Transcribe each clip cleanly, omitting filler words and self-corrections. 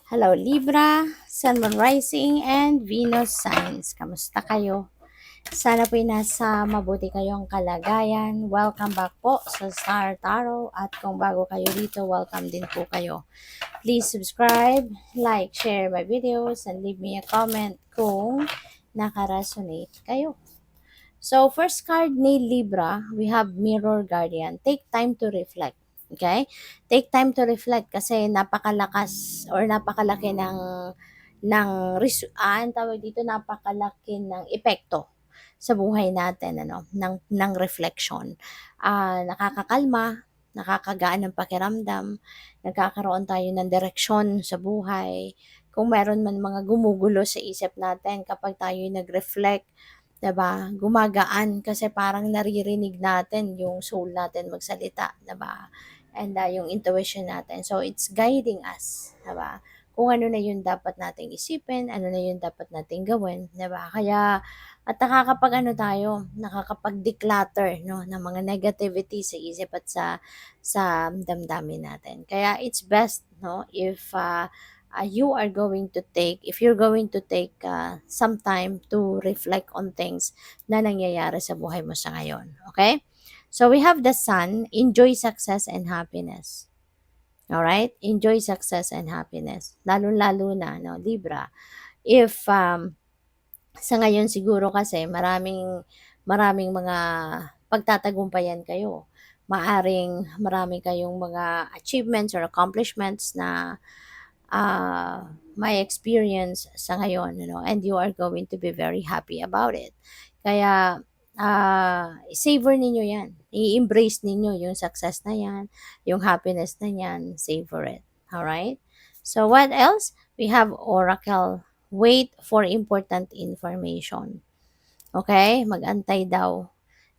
Hello Libra, Sun, Moon Rising, and Venus Signs. Kamusta kayo? Sana po'y nasa mabuti kayong kalagayan. Welcome back po sa Star Tarot. At kung bago kayo dito, welcome din po kayo. Please subscribe, like, share my videos, and leave me a comment kung nakaresonate kayo. So, first card ni Libra, we have Mirror Guardian. Take time to reflect. Okay? Take time to reflect kasi napakalakas or napakalaki ang tawag dito, napakalaki ng epekto sa buhay natin, ng reflection. Nakakakalma, nakakagaan ng pakiramdam, nagkakaroon tayo ng direksyon sa buhay. Kung meron man mga gumugulo sa isip natin kapag tayo nag-reflect, 'di ba? Gumagaan kasi parang naririnig natin yung soul natin magsalita, 'di ba? And yung intuition natin. So it's guiding us, 'di ba? Kung ano na yung dapat nating isipin, ano na yung dapat nating gawin, 'di ba? Kaya at nakakapag-declutter, no, ng mga negativity sa isip at sa damdamin natin. Kaya it's best, no, if you're going to take some time to reflect on things na nangyayari sa buhay mo sa ngayon. Okay? So we have the sun, enjoy success and happiness. Alright? Enjoy success and happiness. Lalo-lalo na, no, Libra. If sa ngayon siguro kasi maraming mga pagtatagumpayan kayo. Maaring marami kayong mga achievements or accomplishments na may experience sa ngayon, and you are going to be very happy about it. Kaya, savor ninyo yan. I-embrace ninyo yung success na yan, yung happiness na yan, savor it. Alright? So, what else? We have Oracle. Wait for important information. Okay? Mag-antay daw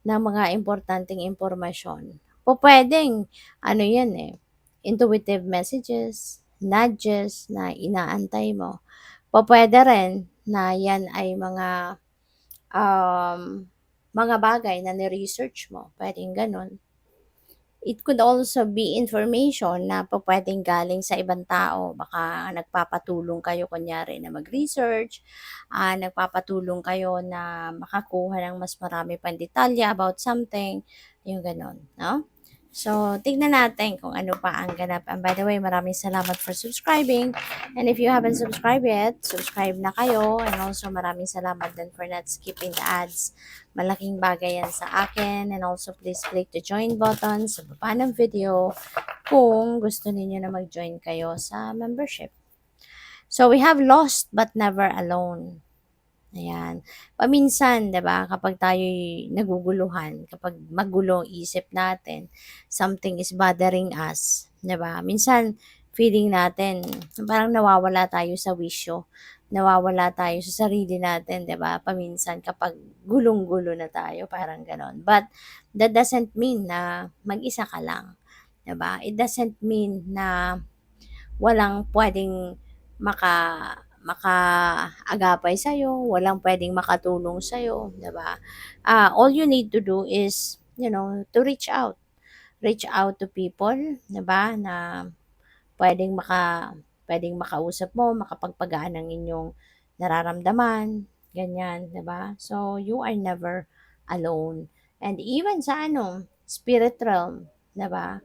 ng mga importanteng impormasyon. Pwedeng, yan intuitive messages, nudges na inaantay mo. Pwede rin na yan ay mga bagay na ni-research mo. Pwedeng ganun. It could also be information na pwedeng galing sa ibang tao. Baka nagpapatulong kayo kunyari na mag-research, nagpapatulong kayo na makakuha ng mas marami pang detalye about something, yung ganun, no? So, tignan natin kung ano pa ang ganap. And by the way, maraming salamat for subscribing. And if you haven't subscribed yet, subscribe na kayo. And also, maraming salamat din for not skipping the ads. Malaking bagay yan sa akin. And also, please click the join button sa baba ng video kung gusto niyo na mag-join kayo sa membership. So, we have lost but never alone. Ayan. Paminsan, 'di ba, kapag tayo'y naguguluhan, kapag magulo ang isip natin, something is bothering us, 'di ba? Minsan feeling natin parang nawawala tayo sa wisyo, nawawala tayo sa sarili natin, 'di ba? Paminsan kapag gulong-gulo na tayo, parang gano'n. But that doesn't mean na mag-isa ka lang, 'di ba? It doesn't mean na walang puwedeng makaagapay sa'yo, walang puwedeng makatulong sa'yo, 'di ba? All you need to do is, to reach out. Reach out to people, 'di ba, na puwedeng puwedeng makausap mo, makapagpagaan ng inyong nararamdaman, ganyan, 'di ba? So, you are never alone. And even sa spirit realm, 'di ba?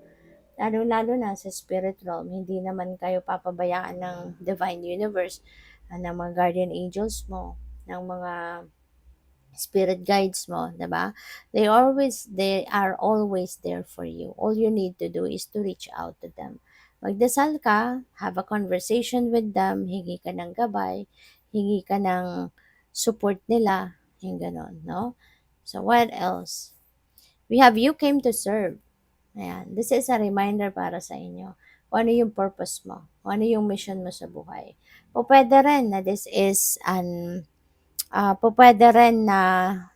Lalong-lalo na sa spirit realm, hindi naman kayo papabayaan ng divine universe, ng mga guardian angels mo, ng mga spirit guides mo, 'di ba? They are always there for you. All you need to do is to reach out to them. Magdasal ka, have a conversation with them, hingi ka ng gabay, hingi ka ng support nila, yung ganon, no? So, what else? We have you came to serve. Ayan, this is a reminder para sa inyo. Kung ano yung purpose mo, kung ano yung mission mo sa buhay. Pwede rin na pwede rin na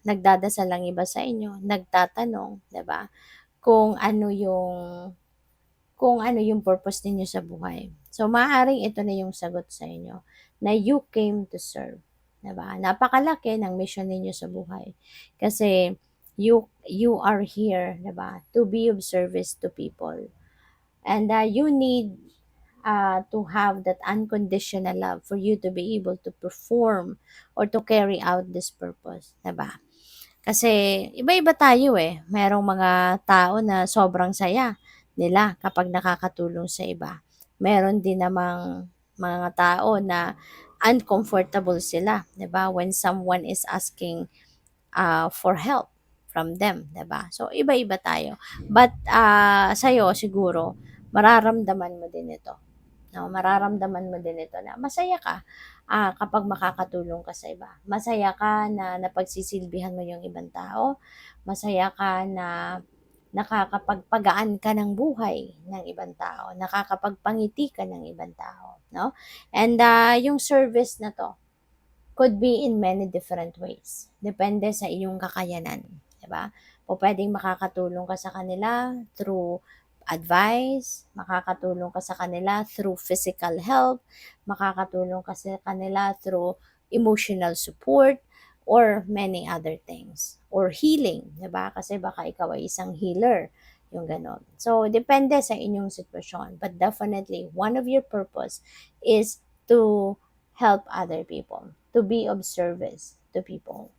nagdadasal lang iba sa inyo, nagtatanong, 'di ba? Kung ano yung purpose ninyo sa buhay. So maaaring ito na yung sagot sa inyo na you came to serve, 'di ba? Napakalaki ng mission ninyo sa buhay. Kasi you are here, 'di ba? To be of service to people. And you need to have that unconditional love for you to be able to perform or to carry out this purpose, 'di ba? Kasi iba-iba tayo eh. Merong mga tao na sobrang saya nila kapag nakakatulong sa iba. Meron din namang mga tao na uncomfortable sila, 'di ba? When someone is asking for help from them, 'di ba? So iba-iba tayo. But sa'yo siguro mararamdaman mo din ito. No, mararamdaman mo din ito na masaya ka kapag makakatulong ka sa iba. Masaya ka na napagsisilbihan mo yung ibang tao. Masaya ka na nakakapagpagaan ka ng buhay ng ibang tao. Nakakapagpangiti ka ng ibang tao. No? And yung service na to could be in many different ways. Depende sa iyong kakayanan. Diba? O pwedeng makakatulong ka sa kanila through advice, makakatulong ka sa kanila through physical help, makakatulong ka sa kanila through emotional support, or many other things. Or healing, di ba? Kasi baka ikaw ay isang healer, yung ganon. So, depende sa inyong sitwasyon. But definitely, one of your purpose is to help other people, to be of service to people.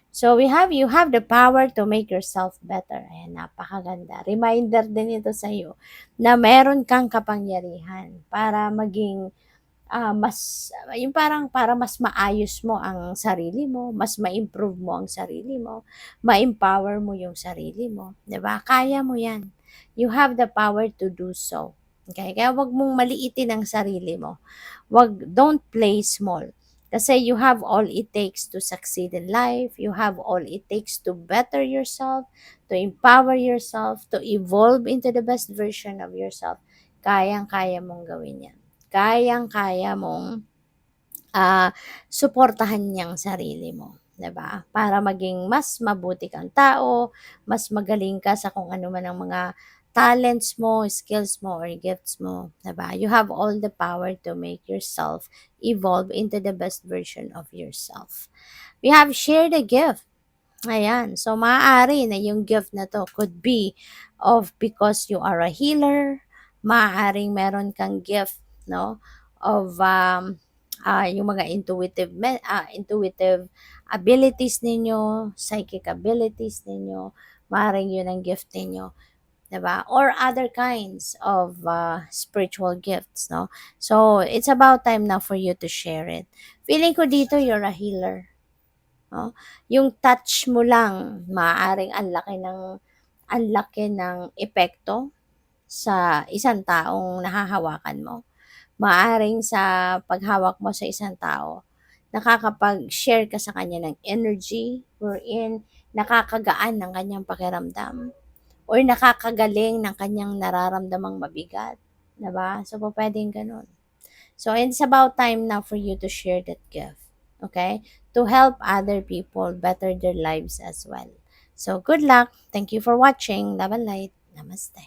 So you have the power to make yourself better. Ayan, napakaganda. Reminder din ito sa iyo na meron kang kapangyarihan para maging yung parang para mas maayos mo ang sarili mo, mas ma-improve mo ang sarili mo, ma-empower mo yung sarili mo, 'di ba? Kaya mo 'yan. You have the power to do so. Okay? Kaya wag mong maliitin ang sarili mo. Don't play small. Kasi you have all it takes to succeed in life. You have all it takes to better yourself, to empower yourself, to evolve into the best version of yourself. Kayang-kaya mong gawin yan. Kayang-kaya mong suportahan niyang sarili mo. 'Di ba? Para maging mas mabuti kang tao, mas magaling ka sa kung ano man ang mga talents mo, skills mo, or gifts mo. 'Di ba? You have all the power to make yourself evolve into the best version of yourself. We have shared a gift. Ayan. So, maaari na yung gift na to could be of because you are a healer. Maaaring meron kang gift, no? Of yung mga intuitive abilities ninyo, psychic abilities ninyo. Maaaring yun ang gift ninyo. Diba? Or other kinds of spiritual gifts, no? So, it's about time now for you to share it. Feeling ko dito, you're a healer. No? Yung touch mo lang, maaaring ang laki ng epekto sa isang taong nahahawakan mo. Maaaring sa paghawak mo sa isang tao, nakakapag-share ka sa kanya ng energy wherein nakakagaan ng kanyang pakiramdam or nakakagaling ng kanyang nararamdamang mabigat. Diba? So, pwedeng ganun. So, it's about time now for you to share that gift. Okay? To help other people better their lives as well. So, good luck. Thank you for watching. Love and light. Namaste.